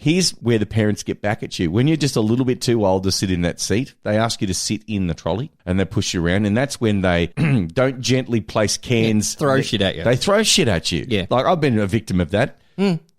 Here's where the parents get back at you. When you're just a little bit too old to sit in that seat, they ask you to sit in the trolley and they push you around. And that's when they don't gently place cans. Throw shit at you. They throw shit at you. Yeah. Like, I've been a victim of that.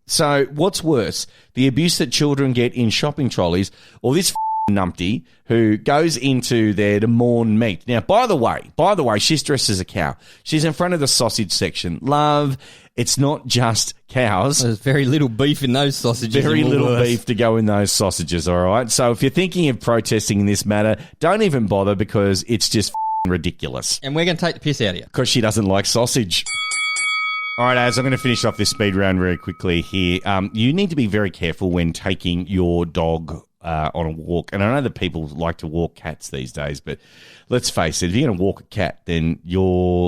So what's worse, the abuse that children get in shopping trolleys, or this numpty who goes into there to mourn meat. Now, by the way, she's dressed as a cow. She's in front of the sausage section. Love, it's not just cows. There's very little beef in those sausages. Very little beef to go in those sausages, all right? So if you're thinking of protesting in this matter, don't even bother, because it's just ridiculous. And we're going to take the piss out of you. Because she doesn't like sausage. All right, Az, I'm going to finish off this speed round very quickly here. You need to be very careful when taking your dog on a walk. And I know that people like to walk cats these days, but let's face it, if you're going to walk a cat, then you're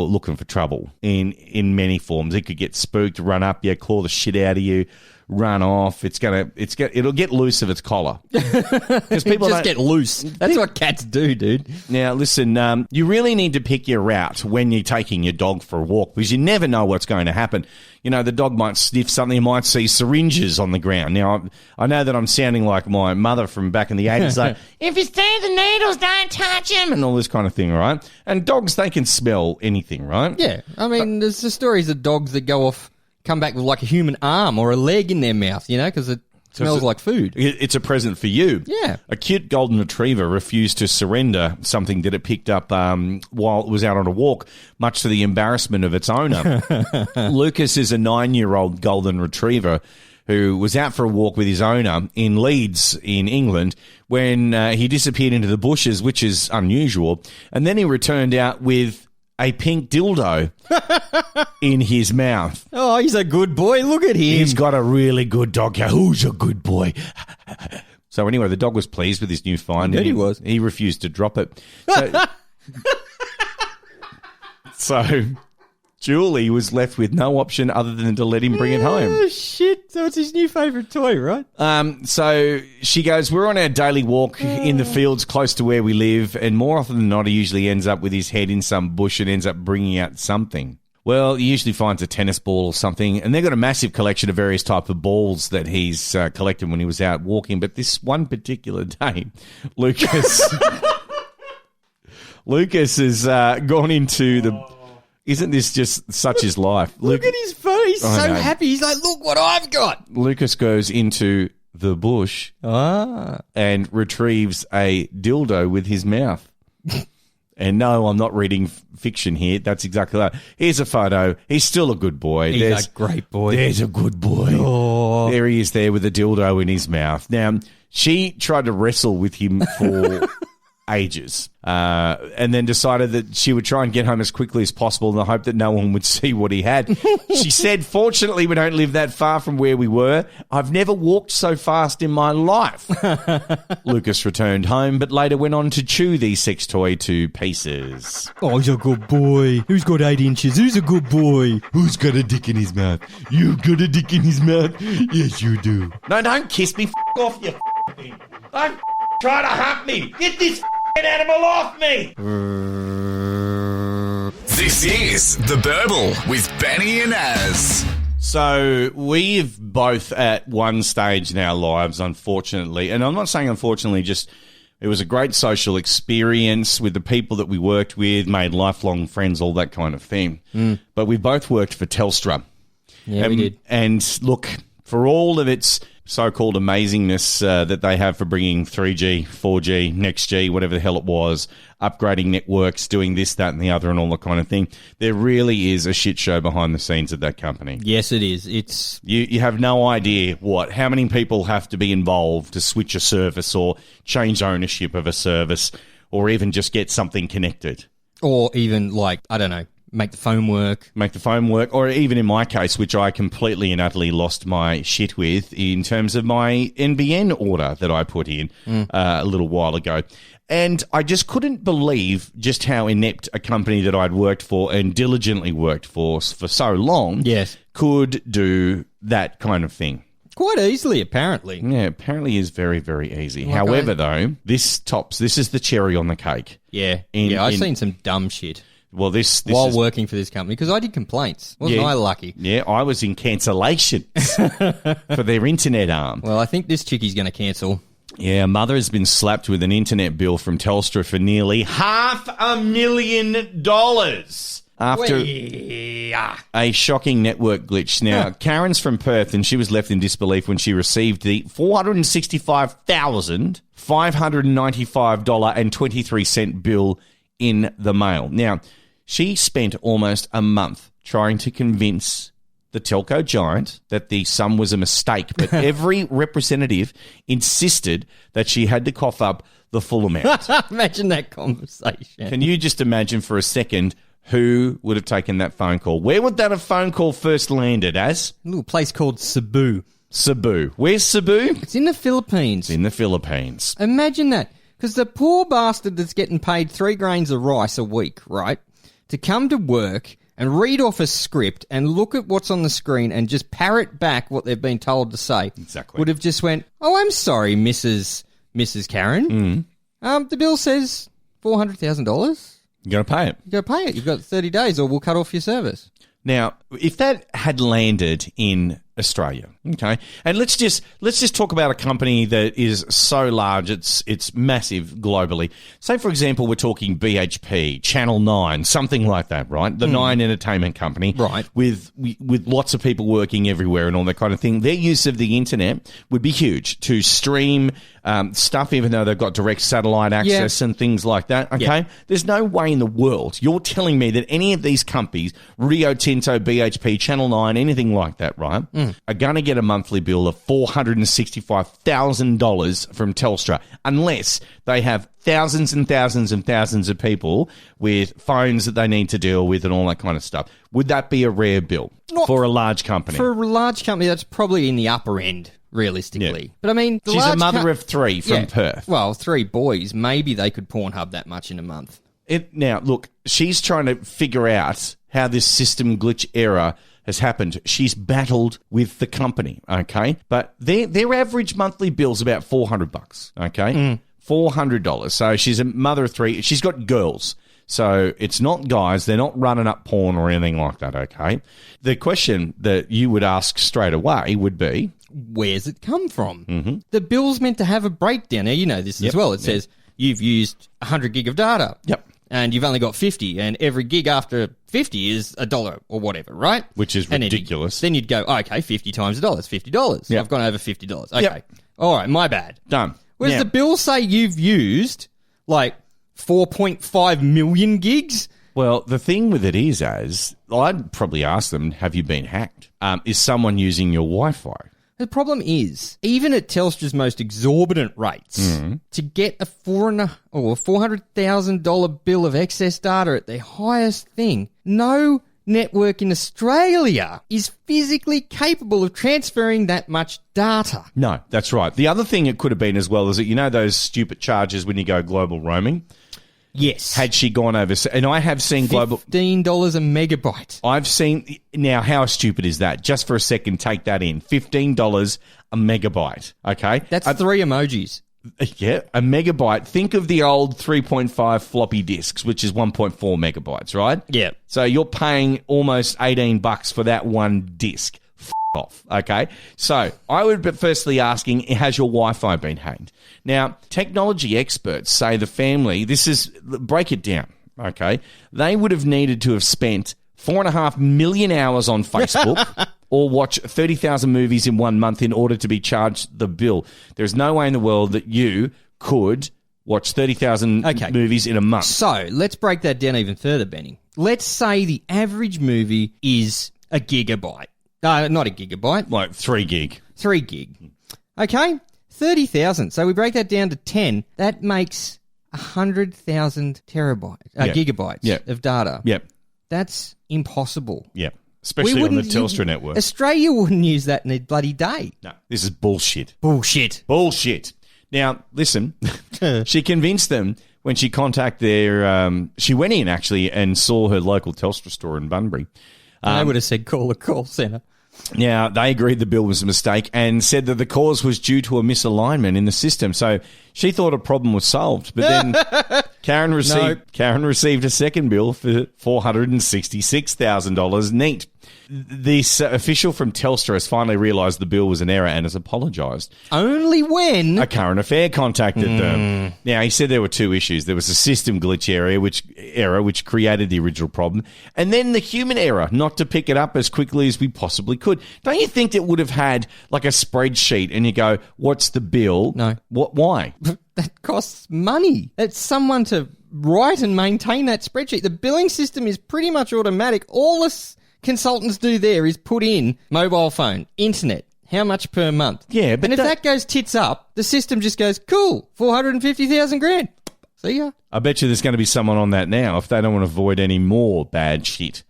looking for trouble in many forms. It could get spooked, run up you, claw the shit out of you, run off. It'll get loose of its collar. Because people just get loose. That's what cats do, dude. Now, listen, you really need to pick your route when you're taking your dog for a walk, because you never know what's going to happen. You know, the dog might sniff something, you might see syringes on the ground. Now, I know that I'm sounding like my mother from back in the 80s, like, if you see the needles, don't touch them, and all this kind of thing, right? And dogs, they can smell anything, right? Yeah. I mean, there's the stories of dogs that come back with like a human arm or a leg in their mouth, you know, because it smells like food. It's a present for you. Yeah. A cute golden retriever refused to surrender something that it picked up while it was out on a walk, much to the embarrassment of its owner. Lucas is a 9-year-old golden retriever who was out for a walk with his owner in Leeds in England when he disappeared into the bushes, which is unusual. And then he returned out with a pink dildo in his mouth. Oh, he's a good boy. Look at him. He's got a really good dog. Who's a good boy? So anyway, the dog was pleased with his new find. He was. He refused to drop it. So Julie was left with no option other than to let him bring it home. Oh, shit. So it's his new favourite toy, right? So she goes, we're on our daily walk in the fields close to where we live, and more often than not, he usually ends up with his head in some bush and ends up bringing out something. Well, he usually finds a tennis ball or something, and they've got a massive collection of various types of balls that he's collected when he was out walking. But this one particular day, Lucas has gone into the... Isn't this just such his life? Look at his face. He's so happy. He's like, look what I've got. Lucas goes into the bush and retrieves a dildo with his mouth. And no, I'm not reading fiction here. That's exactly that. Here's a photo. He's still a good boy. He's a great boy. There's a good boy. Oh. There he is there with a dildo in his mouth. Now, she tried to wrestle with him for... ages, and then decided that she would try and get home as quickly as possible in the hope that no one would see what he had. She said, fortunately, we don't live that far from where we were. I've never walked so fast in my life. Lucas returned home, but later went on to chew the sex toy to pieces. Oh, he's a good boy. Who's got 8 inches? Who's a good boy? Who's got a dick in his mouth? You got a dick in his mouth? Yes, you do. No, don't kiss me. F*** off, you thing. Don't try to hump me. Get this animal off me. This is The Burble with Benny and Az. So we've both at one stage in our lives, unfortunately, and I'm not saying unfortunately, just it was a great social experience with the people that we worked with, made lifelong friends, all that kind of thing. But we both worked for Telstra. Yeah, we did. And look, for all of its so-called amazingness that they have for bringing 3G, 4G, next G, whatever the hell it was, upgrading networks, doing this, that, and the other, and all that kind of thing, there really is a shit show behind the scenes of that company. Yes, it is. It's you have no idea how many people have to be involved to switch a service or change ownership of a service or even just get something connected. Or even, like, I don't know, make the phone work, or even in my case, which I completely and utterly lost my shit with in terms of my NBN order that I put in a little while ago. And I just couldn't believe just how inept a company that I'd worked for and diligently worked for so long could do that kind of thing. Quite easily, apparently. Yeah, apparently is very, very easy. However, though, this is the cherry on the cake. Yeah, I've seen some dumb shit. Well, this while is, working for this company, because I did complaints. Wasn't I lucky? Yeah, I was in cancellations for their internet arm. Well, I think this chickie's going to cancel. Yeah, a mother has been slapped with an internet bill from Telstra for nearly $500,000 after a shocking network glitch. Now, Karen's from Perth, and she was left in disbelief when she received the $465,595.23 bill in the mail. Now, she spent almost a month trying to convince the telco giant that the sum was a mistake, but every representative insisted that she had to cough up the full amount. Imagine that conversation. Can you just imagine for a second who would have taken that phone call? Where would that phone call first landed as? A little place called Cebu. Cebu. Where's Cebu? It's in the Philippines. It's in the Philippines. Imagine that. Because the poor bastard that's getting paid 3 grains of rice a week, right, to come to work and read off a script and look at what's on the screen and just parrot back what they've been told to say. Exactly. Would have just went, "Oh, I'm sorry, Mrs. Karen. The bill says $400,000. You got to pay it. You got to pay it. You've got 30 days or we'll cut off your service." Now, if that had landed in Australia, okay, and let's just talk about a company that is so large, it's massive globally. Say, for example, we're talking BHP, Channel 9, something like that, right? The Nine Entertainment Company, right? With lots of people working everywhere and all that kind of thing. Their use of the internet would be huge to stream stuff, even though they've got direct satellite access and things like that. Okay, there's no way in the world you're telling me that any of these companies, Rio Tinto, BHP, Channel 9, anything like that, right, are going to get a monthly bill of $465,000 from Telstra unless they have thousands and thousands and thousands of people with phones that they need to deal with and all that kind of stuff. Would that be a rare bill for a large company? For a large company, that's probably in the upper end, realistically. Yeah. But I mean, she's a mother of 3 from Perth. Well, 3 boys. Maybe they could Pornhub that much in a month. Now, look, she's trying to figure out how this system glitch error has happened. She's battled with the company, okay? But their average monthly bill's about $400, okay? $400. So she's a mother of 3. She's got girls. So it's not guys. They're not running up porn or anything like that, okay? The question that you would ask straight away would be, where's it come from? The bill's meant to have a breakdown. Now, you know this as well. It says you've used 100 gig of data. Yep. And you've only got 50, and every gig after 50 is $1 or whatever, right? Which is ridiculous. Then you'd go, okay, 50 times $1 is $50. Yep. I've gone over $50. Okay. Yep. All right, my bad. Done. Whereas the bill say you've used, like, 4.5 million gigs? Well, the thing with it is, I'd probably ask them, have you been hacked? Is someone using your Wi-Fi? The problem is, even at Telstra's most exorbitant rates, to get a $400,000 bill of excess data at their highest thing, no network in Australia is physically capable of transferring that much data. No, that's right. The other thing it could have been as well is that, you know, those stupid charges when you go global roaming? Yes. Had she gone over, and I have seen global $15 a megabyte. I've seen now. How stupid is that? Just for a second, take that in. $15 a megabyte. Okay, that's 3 emojis. Yeah, a megabyte. Think of the old 3.5 floppy disks, which is 1.4 megabytes, right? Yeah. So you're paying almost $18 for that one disk. Off. Okay, so I would be firstly asking, has your Wi-Fi been hacked? Now, technology experts say the family, break it down, okay? They would have needed to have spent 4.5 million hours on Facebook or watch 30,000 movies in 1 month in order to be charged the bill. There's no way in the world that you could watch 30,000 movies in a month. So let's break that down even further, Benny. Let's say the average movie is a gigabyte. No, not a gigabyte. Like 3 gig. 3 gig. Okay, 30,000. So we break that down to 10. That makes 100,000 gigabytes of data. Yep. That's impossible. Yep. Especially on the Telstra network. Australia wouldn't use that in a bloody day. No, this is bullshit. Bullshit. Now, listen, she convinced them when she contacted their... she went in, actually, and saw her local Telstra store in Bunbury. They would have said call the call centre. Now, they agreed the bill was a mistake and said that the cause was due to a misalignment in the system. So she thought a problem was solved. But then Karen received a second bill for $466,000 neat. This official from Telstra has finally realised the bill was an error and has apologised. Only when A current affair contacted them. Now, he said there were two issues. There was a system glitch error, which created the original problem, and then the human error, not to pick it up as quickly as we possibly could. Don't you think it would have had like a spreadsheet and you go, what's the bill? No. Why? That costs money. It's someone to write and maintain that spreadsheet. The billing system is pretty much automatic. All the consultants do there is put in mobile phone, internet, how much per month. Yeah, but and if that goes tits up, the system just goes, cool, 450,000 grand. See ya. I bet you there's going to be someone on that now if they don't want to avoid any more bad shit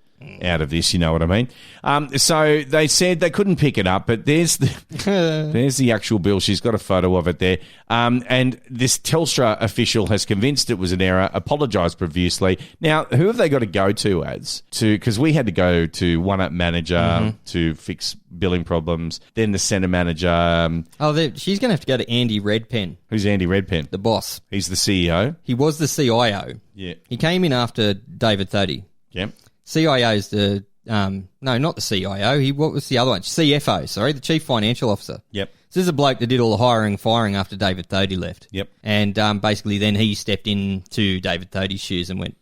out of this, you know what I mean? So they said they couldn't pick it up, but there's the actual bill. She's got a photo of it there. And this Telstra official has convinced it was an error, apologised profusely. Now, who have they got to go to because we had to go to One Up Manager to fix billing problems, then the centre manager. She's going to have to go to Andy Redpen. Who's Andy Redpen? The boss. He's the CEO. He was the CIO. Yeah. He came in after David Thody. Yeah. CIO is the no, not the CIO. What was the other one? CFO. Sorry, the Chief Financial Officer. Yep. So this is a bloke that did all the hiring and firing after David Thody left. Yep. And basically, then he stepped into David Thody's shoes and went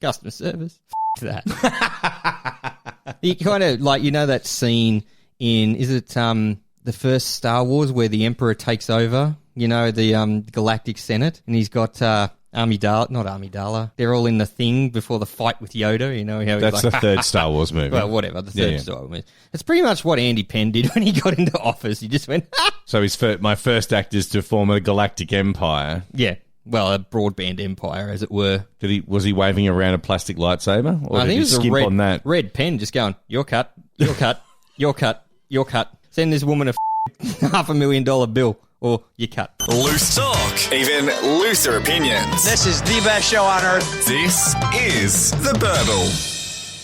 customer service. F- that. He kind of like that scene in the first Star Wars where the Emperor takes over. The Galactic Senate, and he's got. Not Amidala. They're all in the thing before the fight with Yoda. How that's the third Star Wars movie. Well, whatever. The third Star Wars movie. That's pretty much what Andy Penn did when he got into office. He just went, So my first act is to form a galactic empire. Yeah. Well, a broadband empire, as it were. Was he waving around a plastic lightsaber? Or did he skimp on that? Red pen just going, your cut, your cut, your cut, your cut. Send this woman a $500,000 bill. Or you cut. Loose talk, even looser opinions. This is the best show on earth. This is The Burble.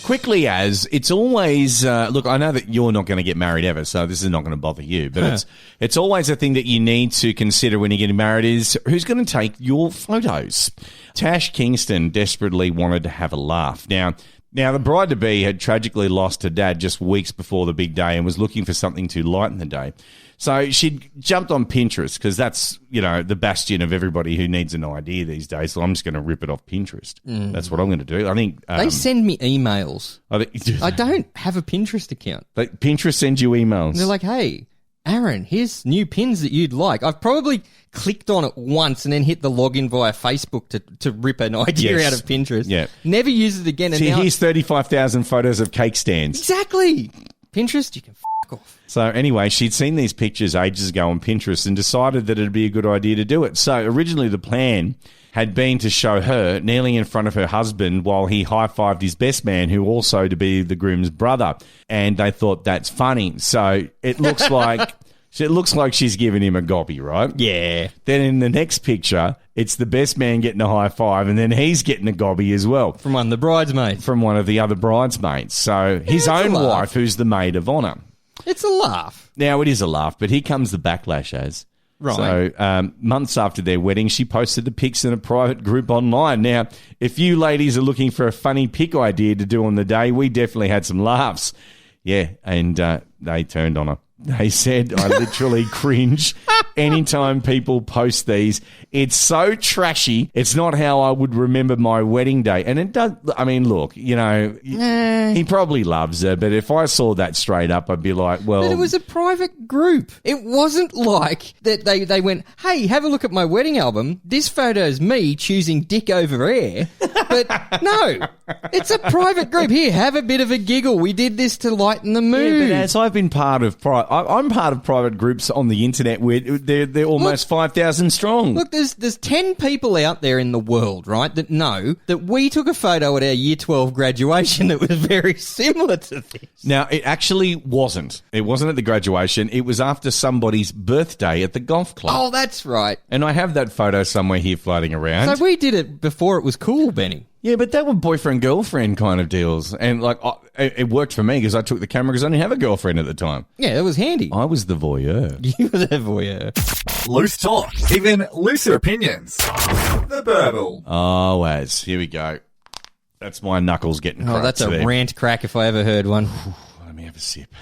Quickly, it's always look. I know that you're not going to get married ever, so this is not going to bother you. But it's always a thing that you need to consider when you're getting married is who's going to take your photos. Tash Kingston desperately wanted to have a laugh. Now the bride-to-be had tragically lost her dad just weeks before the big day and was looking for something to lighten the day. So she jumped on Pinterest because that's, the bastion of everybody who needs an idea these days. So I'm just going to rip it off Pinterest. That's what I'm going to do. I think they send me emails. I don't have a Pinterest account. But Pinterest sends you emails. And they're like, hey, Aaron, here's new pins that you'd like. I've probably clicked on it once and then hit the login via Facebook to rip an idea out of Pinterest. Yeah. Never use it again. See, here's 35,000 photos of cake stands. Exactly. Pinterest, you can f*** off. So anyway, she'd seen these pictures ages ago on Pinterest and decided that it'd be a good idea to do it. So originally the plan had been to show her kneeling in front of her husband while he high-fived his best man, who also to be the groom's brother. And they thought that's funny. So it looks like she's giving him a gobby, right? Yeah. Then in the next picture, it's the best man getting a high five, and then he's getting a gobby as well. From one of the bridesmaids. From one of the other bridesmaids. So his own wife, who's the maid of honour. It's a laugh. Now, it is a laugh, but here comes the backlash, Az. Right. So months after their wedding, she posted the pics in a private group online. Now, if you ladies are looking for a funny pic idea to do on the day, we definitely had some laughs. Yeah, and they turned on her. They said, I literally cringe anytime people post these. It's so trashy. It's not how I would remember my wedding day. And it does, I mean, look, he probably loves her, but if I saw that straight up, I'd be like, well. But it was a private group. It wasn't like that they went, hey, have a look at my wedding album. This photo's me choosing dick over air. But no, it's a private group. Here, have a bit of a giggle. We did this to lighten the mood. Yeah, but as I've been part of I'm part of private groups on the internet where they're almost 5,000 strong. Look, there's 10 people out there in the world, right, that know that we took a photo at our Year 12 graduation that was very similar to this. Now, it actually wasn't. It wasn't at the graduation. It was after somebody's birthday at the golf club. Oh, that's right. And I have that photo somewhere here floating around. So we did it before it was cool, Benny. Yeah, but that were boyfriend-girlfriend kind of deals. And, it worked for me because I took the camera because I didn't have a girlfriend at the time. Yeah, it was handy. I was the voyeur. You were the voyeur. Loose talk, even looser opinions. The Burble. Oh, Az. Here we go. That's my knuckles getting cracked. Oh, that's a there. rant crack if I ever heard one. Let me have a sip.